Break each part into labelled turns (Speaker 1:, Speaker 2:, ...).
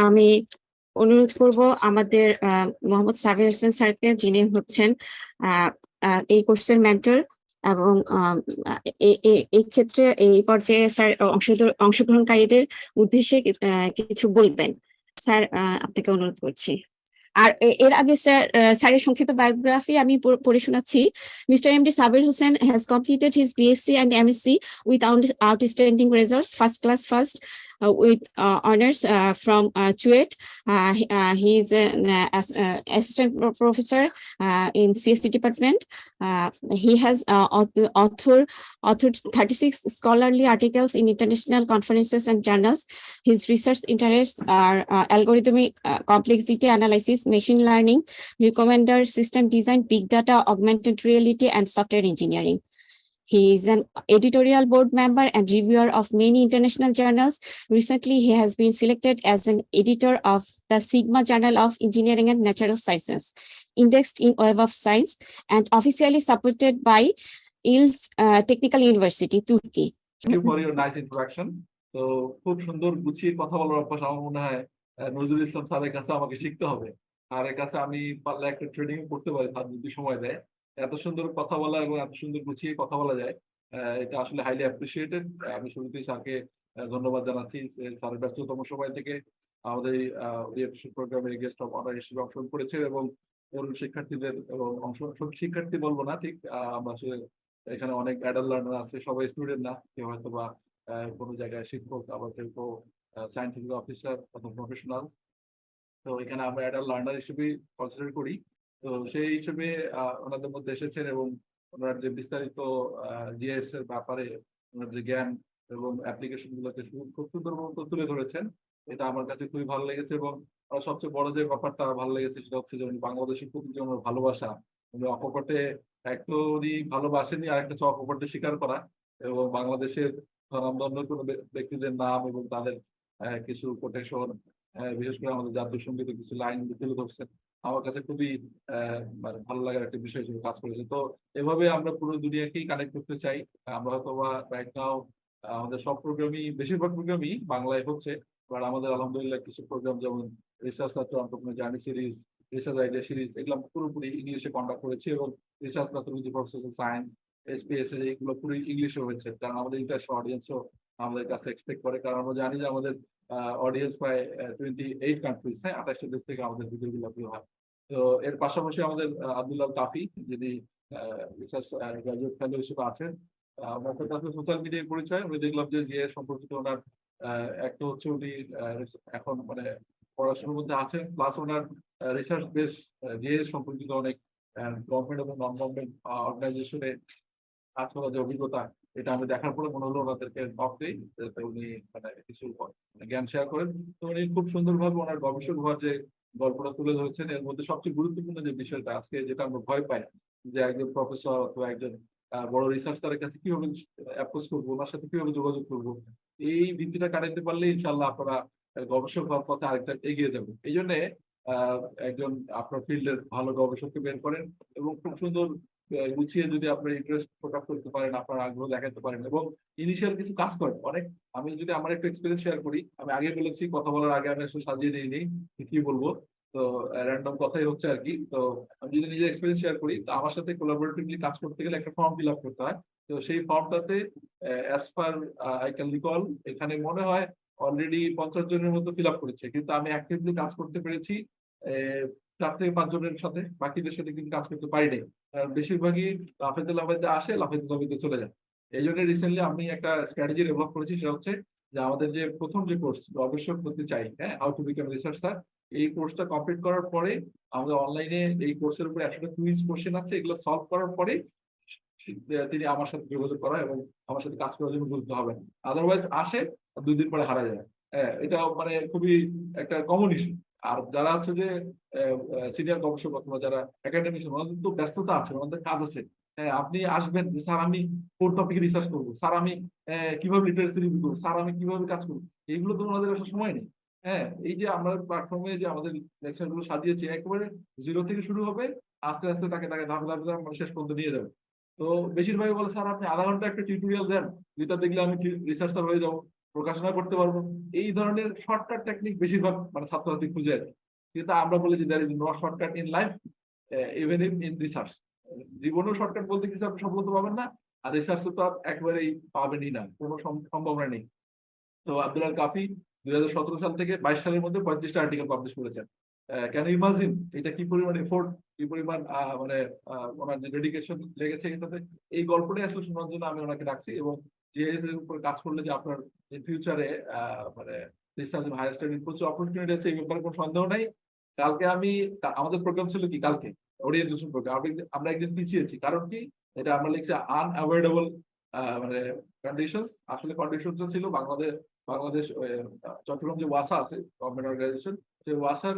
Speaker 1: আমি অনুরোধ করব আমাদের মোহাম্মদ সাবির হোসেন স্যারকে, যিনি হচ্ছেন এই কোর্সের মেন্টর এবং এই ক্ষেত্রে এই পর্যায়ে স্যার অংশগ্রহণকারীদের উদ্দেশ্যে কিছু বলবেন। স্যার, আপনাকে অনুরোধ করছি। আর এর আগে স্যারের সংক্ষিপ্ত বায়োগ্রাফি আমি পড়ে শোনাচ্ছি। Mr. MD Sabir Hossain has completed his BSc and MSc with outstanding results, first class first, with honors from 𝗬𝗏𝗆. He is an assistant professor in CSC department. He has authored 36 scholarly articles in international conferences and journals. His research interests are algorithmic complexity analysis, machine learning, recommender system design, big data, augmented reality, and software engineering. He is an editorial board member and reviewer of many international journals. Recently, he has been selected as an editor of the Sigma Journal of Engineering and Natural Sciences, indexed in Web of Science, and officially supported by 𝗙𝗵𝗆 Technical University, Turkey.
Speaker 2: Thank you for your nice introduction. তো খুব সুন্দর গুছিয়ে কথা বলার অভ্যাস আমার মনে হয় নজরুল ইসলাম স্যারের কাছে আমাকে শিখতে হবে। স্যারের কাছে আমি পারলে একটা ট্রেনিং করতে পারি, স্যার যদি সময় দেয়। এত সুন্দর কথা বলা এবং এত সুন্দর গুছিয়ে কথা বলা যায়, এটা আসলে হাইলি অ্যাপ্রিসিয়েটেড। আমি শুরুতেই স্যারকে ধন্যবাদ জানাচ্ছি। স্যারের ব্যস্ততম সময় থেকে আমাদের প্রোগ্রামে গেস্ট অফ অনার হিসেবে অংশগ্রহণ করেছে এবং তরুণ শিক্ষার্থীদের এবং শিক্ষার্থী বলবো না, ঠিক আমরা আসলে এখানে অনেক অ্যাডাল্ট লার্নার আছে, সবাই স্টুডেন্ট না, কেউ হয়তো বা কোনো জায়গায় শিক্ষক, আবার কেউ সায়েন্টিফিক অফিসার অথবা প্রফেশনাল। তো এখানে আমরা অ্যাডাল্ট লার্নার হিসেবে কনসিডার করি। তো সেই হিসেবে ওনাদের মধ্যে এসেছেন এবং ওনার যে বিস্তারিত GIS এর ব্যাপারে ওনার যে জ্ঞান এবং অ্যাপ্লিকেশন গুলোকে খুব সুন্দর মতো তুলে ধরেছেন, এটা আমার কাছে খুবই ভালো লেগেছে। এবং সবচেয়ে বড় যে ব্যাপারটা ভালো লেগেছে সেটা হচ্ছে যে উনি বাংলাদেশের প্রতি যে ওনার ভালোবাসা, উনি অকপটে একটুই ভালোবাসেনি, আর একটা অকপটে স্বীকার করা এবং বাংলাদেশের স্বনামধন্য কোনো ব্যক্তিদের নাম এবং তাদের কিছু কোটেশন, বিশেষ করে আমাদের জাতীয় সঙ্গীতের কিছু লাইন তুলে ধরছেন, আমার কাছে খুবই মানে ভালো লাগার একটা বিষয় হিসেবে কাজ করেছে। তো এভাবে আমরা পুরো দুনিয়াকেই কানেক্ট করতে চাই। আমরা হয়তো বা রাইট নাও আমাদের সব প্রোগ্রামই, বেশিরভাগ প্রোগ্রামই বাংলায় হচ্ছে, বাট আমাদের আলহামদুলিল্লাহ কিছু প্রোগ্রাম যেমন research entrepreneur journey series, research idea series, এগুলো পুরোপুরি ইংলিশে কন্ডাক্ট করেছি এবং research mathematics for social science, SPSS এগুলো পুরো ইংলিশে হয়েছে, কারণ আমাদের ইন্টারন্যাশনাল অডিয়েন্সও আমাদের কাছে এক্সপেক্ট করে, কারণ আমরা জানি যে আমাদের অডিয়েন্স প্রায় 28 কান্ট্রিজ, হ্যাঁ, 28টা দেশ থেকে আমাদের ভিডিওগুলো আপলোড হয়। তো এর পাশাপাশি আমাদের 𝗷𝗵𝗆𝗆, যিনি রিসার্চ গ্র্যাজুয়েট ফেলো হিসেবে আছেন, আমার কাছে সোশ্যাল মিডিয়ায় পরিচয়। আমি দেখলাম যে GIS সম্পর্কিত ওনার একটা হচ্ছে উনি এখন মানে পড়াশোনার মধ্যে আছেন, প্লাস ওনার রিসার্চ বেস GIS সম্পর্কিত অনেক গভর্নমেন্ট এবং নন গভর্নমেন্ট অর্গানাইজেশনে কাজ করার যে অভিজ্ঞতা, এটা আমি দেখার পরে মনে হলো ওনাদেরকে ভাবতেই উনি মানে কিছু জ্ঞান শেয়ার করেন। তো উনি খুব সুন্দরভাবে ওনার গবেষক হওয়ার যে গল্পটা তুলে ধরেছেন। এর মধ্যে সবচেয়ে গুরুত্বপূর্ণ যে বিষয়টা আজকে যেটা আমরা ভয় পাই, যে একজন প্রফেসর অথবা একজন বড় রিসার্চারের কাছে কিভাবে অ্যাপ্রোচ করবো, ওনার সাথে কিভাবে যোগাযোগ করবো, এই ভিত্তিটা কাটাইতে পারলে ইনশাল্লাহ আপনারা গবেষক হওয়ার পথে আরেকটা এগিয়ে যাবেন। এই জন্য একজন আপনার ফিল্ডের ভালো গবেষককে বের করেন এবং খুব সুন্দর গুছিয়ে যদি আপনার ইন্টারেস্ট প্রকাশ করতে পারেন, আপনার আগ্রহ দেখাতে পারেন এবং ইনিশিয়াল কিছু কাজ করেন। অনেক আমি যদি আমার একটা এক্সপিরিয়েন্স শেয়ার করি, আমি আগে বলেছি কথা বলার আগে আমি আসলে সাজিয়ে নিইনি কি বলবো, তো র্যান্ডম কথাই হচ্ছে আর কি। তো আমি যদি নিজের এক্সপিরিয়েন্স শেয়ার করি, তো আমার সাথে কোলাবোরেটিভলি কাজ করতে গেলে একটা ফর্ম ফিল আপ করতে হয়। তো সেই ফর্মটাতে as per I can recall, এখানে মনে হয় অলরেডি 50 জনের মতো ফিল আপ করেছে, কিন্তু আমি অ্যাক্টিভলি কাজ করতে পেরেছি 4 থেকে 5 জনের সাথে, বাকিদের সাথে কিন্তু কাজ করতে পারি নাই। বেশিরভাগই লাফাইতে লাফাইতে আসে, লাফাইতে লাফাইতে চলে যায়। এই জন্য রিসেন্টলি আমি একটা স্ট্র্যাটেজি ডেভেলপ করেছি, সেটা হচ্ছে যে আমাদের যে প্রথম যে কোর্স গবেষক হতে চাই, হ্যাঁ, হাউ টু বিকাম রিসার্চার, এই কোর্সটা কমপ্লিট করার পরে আমাদের অনলাইনে এই কোর্সের উপরে 100টা কুইজ কোশ্চেন আছে, এগুলো সলভ করার পরে তিনি আমার সাথে যোগাযোগ করা এবং আমার সাথে কাজ করার জন্য বলতে হবে। আদারওয়াইজ আসে 2 দিন পরে হারা যায়। হ্যাঁ, এটা মানে খুবই একটা কমন ইস্যু। আর যারা হচ্ছে যে সিনিয়র গবেষক অথবা যারা একাডেমিক, ওনাদের তো ব্যস্ততা আছে, ওনাদের কাজ আছে। হ্যাঁ, আপনি আসবেন যে স্যার আমি কোন টপিকে রিসার্চ করবো, স্যার আমি কিভাবে লিটারেসি রিভিউ করবো, স্যার আমি কিভাবে কাজ করবো, এইগুলো তো ওনাদের আসলে সময় নেই। হ্যাঁ, এই যে আমরা প্ল্যাটফর্মে যে আমাদের লেকচার গুলো সাজিয়েছি, একেবারে 0 থেকে শুরু হবে, আস্তে আস্তে তাকে তাকে ধাপে ধাপে ধাপে মানে শেষ পর্যন্ত নিয়ে যাবে। তো বেশিরভাগই বলে স্যার আপনি আধা ঘন্টা একটা টিউটোরিয়াল দেন, যেটা দেখলে আমি রিসার্চার হয়ে যাবো, প্রকাশনা করতে পারবো। এই ধরনের শর্টকাট টেকনিক বেশিরভাগ মানে ছাত্রছাত্রী খুঁজে আর কি। কিন্তু আমরা বলি যে there is no shortcut in life, even in research. জীবনেও শর্টকাট বলতে কিছু আপনি সফলতা পাবেন না, আর রিসার্চে তো একেবারেই পাবেনই না, কোনো সম্ভাবনা নেই। তো আব্দুল আল কাফি 2017 সাল থেকে 22 সালের মধ্যে 35টা আর্টিকেল পাবলিশ করেছেন। ক্যান ইউ ইমাজিন এটা কি পরিমাণ এফোর্ট, কি পরিমাণ মানে ওনার যে ডেডিকেশন লেগেছে এটাতে। এই গল্পটাই আসলে শোনার জন্য আমি ওনাকে ডাকছি। এবং জিএস এর উপর কাজ করলে যে আপনার ফিউচারে মানে রিসার্চ এবং হায়ার স্টাডির প্রচুর অপরচুনিটি আছে, এই ব্যাপারে কোনো সন্দেহ নাই। কালকে আমি আমাদের প্রোগ্রাম ছিল কি কালকে ওরিয়েন্টেশন প্রোগ্রাম, আমরা একদিন পিছিয়েছি, কারণ কি এটা আমরা লিখছি আনঅ্যাভয়েডেবল মানে কন্ডিশনস। আসলে কন্ডিশনটা ছিল বাংলাদেশ চট্টগ্রাম যে ওয়াসা আছে গভর্নমেন্ট অর্গানাইজেশন, সেই ওয়াসার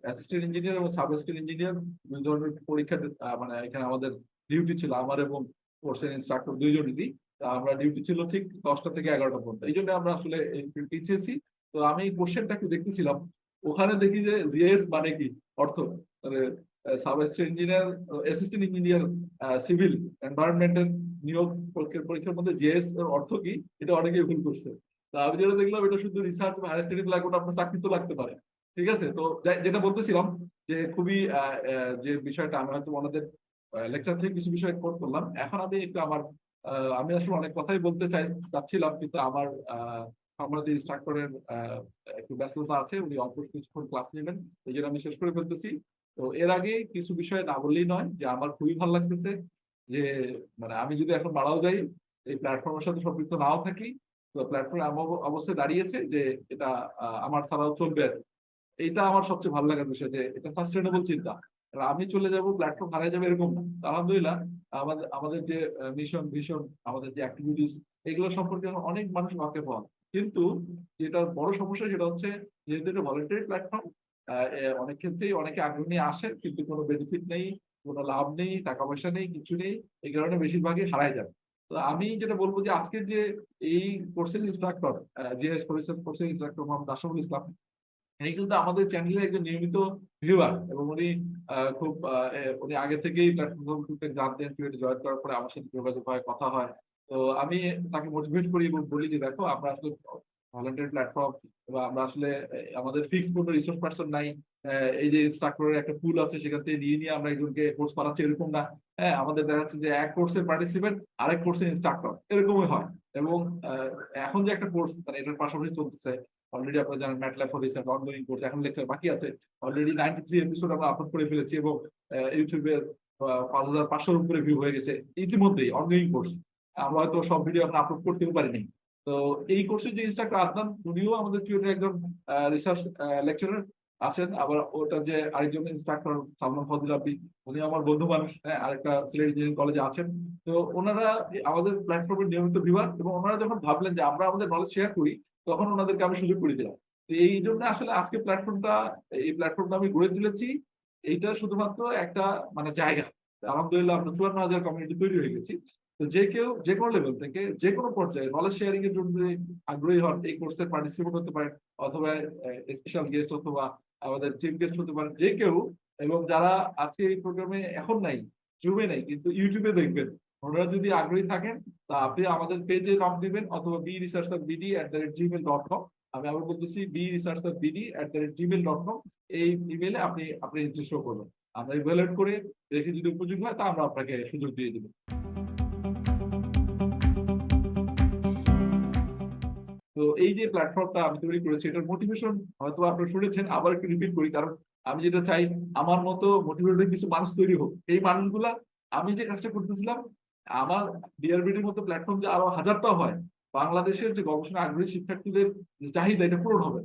Speaker 2: অ্যাসিস্ট্যান্ট ইঞ্জিনিয়ার এবং সাব অ্যাসিস্ট্যান্ট ইঞ্জিনিয়ার 2 ধরনের পরীক্ষা মানে এখানে আমাদের ডিউটি ছিল, আমার এবং কোর্সের ইনস্ট্রাক্টর 2 জনেরই। আমরা ডিউটি ছিল ঠিক 10টা থেকে 11টা পর্যন্ত, এই জন্য আমরা আসলে পিছিয়েছি। তো আমি কোশ্চেনটা একটু দেখতেছিলাম, ওখানে দেখি যে জিএস মানে কি অর্থ, মানে sub assistant engineer, assistant engineer civil এনভায়রনমেন্টের নিয়োগ পরীক্ষার মধ্যে জিএস এর অর্থ কি, এটা অনেকেই ভুল করছে। তা আমি যেটা দেখলাম এটা শুধু রিসার্চ বা হায়ার স্টাডিজ লাগবে না, আপনার চাকরি তো লাগতে পারে। ঠিক আছে, তো যেটা বলতেছিলাম যে খুবই যে বিষয়টা আমি হয়তো ওনাদের লেকচার থেকে কিছু বিষয় কোট করলাম, এখন আমি একটু আমার আমি আসলে অনেক কথাই বলতে চাচ্ছিলাম, কিন্তু আমার আমাদের ইনস্ট্রাক্টরের একটু ব্যস্ততা আছে, উনি অল্প কিছুক্ষণ ক্লাস নেবেন, এই জন্য আমি শেষ করে ফেলতেছি। তো এর আগে কিছু বিষয় না বললেই নয় যে আমার খুবই ভালো লাগতেছে যে মানে আমি যদি এখন মারাও যাই, এই প্ল্যাটফর্মের সাথে সম্পৃক্ত নাও থাকি, তো প্ল্যাটফর্মে এমন অবস্থায় দাঁড়িয়েছে যে এটা আমার ছাড়াও চলবে আর কি। এইটা আমার সবচেয়ে ভালো লাগার বিষয়, যে এটা সাস্টেনেবল চিন্তা। আমি চলে যাব, প্ল্যাটফর্ম হারিয়ে যাবে এরকম না। আলহামদুলিল্লাহ আমাদের যে মিশন ভিশন, আমাদের যে অ্যাক্টিভিটিস, এগুলো সম্পর্কে অনেক মানুষ ওয়াকিফ হন। কিন্তু যেটা বড় সমস্যা সেটা হচ্ছে যেহেতু এটা ভলান্টারি প্ল্যাটফর্ম, অনেক ক্ষেত্রেই অনেকে আগ্রহী আসে, কিন্তু কোনো বেনিফিট নেই, কোনো লাভ নেই, টাকা পয়সা নেই, কিছু নেই, এই কারণে বেশিরভাগই হারায় যাবে। তো আমি যেটা বলবো যে আজকের যে এই কোর্সের ইনস্ট্রাক্টর, জিএস কোর্সের ইনস্ট্রাক্টর মোহাম্মদ আশরাফুল ইসলাম, এই কিন্তু আমাদের চ্যানেলের একজন নিয়মিত ভিউয়ার, এবং উনি খুব উনি আগে থেকেই প্ল্যাটফর্মে জানতেন, জয়েন করার পরে আমার সাথে যোগাযোগ হয়, কথা হয়। তো আমি তাকে মোটিভেট করি এবং বলি যে দেখো আমরা আসলে ভলান্টিয়ার প্ল্যাটফর্ম, এবং আমরা আসলে আমাদের ফিক্সড কোনো রিসোর্স পারসন নাই। এই যে ইনস্ট্রাক্টরের একটা পুল আছে, সেখান থেকে নিয়ে আমরা একজনকে কোর্স করাচ্ছি এরকম না। হ্যাঁ, আমাদের দেখা যাচ্ছে যে এক কোর্সের পার্টিসিপেন্ট আরেক কোর্সের ইনস্ট্রাক্টর, এরকমই হয়। এবং এখন যে একটা কোর্স মানে এটার পাশাপাশি চলতেছে, অলরেডি আপনারা জানেন MATLAB for research ongoing course, এখন লেকচার বাকি আছে। অলরেডি 93 এপিসোড আমরা আপলোড করে ফেলেছি, এবং ইউটিউবে 5500-এর উপরে ভিউ হয়ে গেছে ইতিমধ্যেই অনগোয়িং কোর্স। আমরা হয়তো সব ভিডিও আমরা আপলোড করতেও পারিনি। তো এই কোর্সের যে ইনস্ট্রাক্টর আদনান, উনিও আমাদের টিউটরে একজন রিসার্চ লেকচারার আছেন। আবার ওটা যে আরেকজন ইনস্ট্রাক্টর 𝗙𝗲𝗆𝗆𝗆𝗆𝗆𝗆, উনি আমার বন্ধু মানুষ, হ্যাঁ, আরেকটা সিলেট ইঞ্জিনিয়ারিং কলেজে আছেন। তো ওনারা আমাদের প্ল্যাটফর্মের নিয়মিত ভিউয়ার, এবং ওনারা যখন ভাবলেন যে আমরা আমাদের নলেজ শেয়ার করি, তখন ওনাদেরকে আমি সুযোগ করে দিলাম। তো এই জন্য আসলে আজকে এই প্ল্যাটফর্মটা আমি গড়ে তুলেছি। এইটা শুধুমাত্র একটা মানে জায়গা। আলহামদুলিল্লাহ আমরা 54,000 কমিউনিটি তৈরি হয়ে গেছি। তো যে কেউ যে কোনো লেভেল থেকে যে কোনো পর্যায়ে নলেজ শেয়ারিং এর জন্য আগ্রহী হন, এই কোর্সে পার্টিসিপেট হতে পারেন, অথবা স্পেশাল গেস্ট অথবা আমাদের চিফ গেস্ট হতে পারেন যে কেউ। এবং যারা আজকে এই প্রোগ্রামে এখন নাই, জুমে নাই, কিন্তু ইউটিউবে দেখবেন, ওনারা যদি আগ্রহী থাকেন, তা আপনি আমাদের পেজে নক দিবেন, অথবা bresearcherbd@gmail.com। আমি আবার বলতেছি bresearcherbd@gmail.com। এই ইমেলে আপনি ইন্টারেস্ট শো করবেন, আমরা ইভ্যালুয়েট করে দেখে যদি উপযোগী হয় তা আমরা আপনাকে সুযোগ দিয়ে দিব। তো এই যে প্ল্যাটফর্মটা আমি তৈরি করেছি, এটার মোটিভেশন হয়তো আপনারা শুনেছেন, আবার একটু রিপিট করি, কারণ আমি যেটা চাই আমার মতো মোটিভেটেড কিছু মানুষ তৈরি হোক। এই মানুষগুলা আমি যে কাজটা করতেছিলাম আমার বিআরবিডির মতো প্ল্যাটফর্ম যে আরো হাজারটা হয়, বাংলাদেশের যে গবেষণা আগ্রহী শিক্ষার্থীদের চাহিদা এটা পূরণ হবে।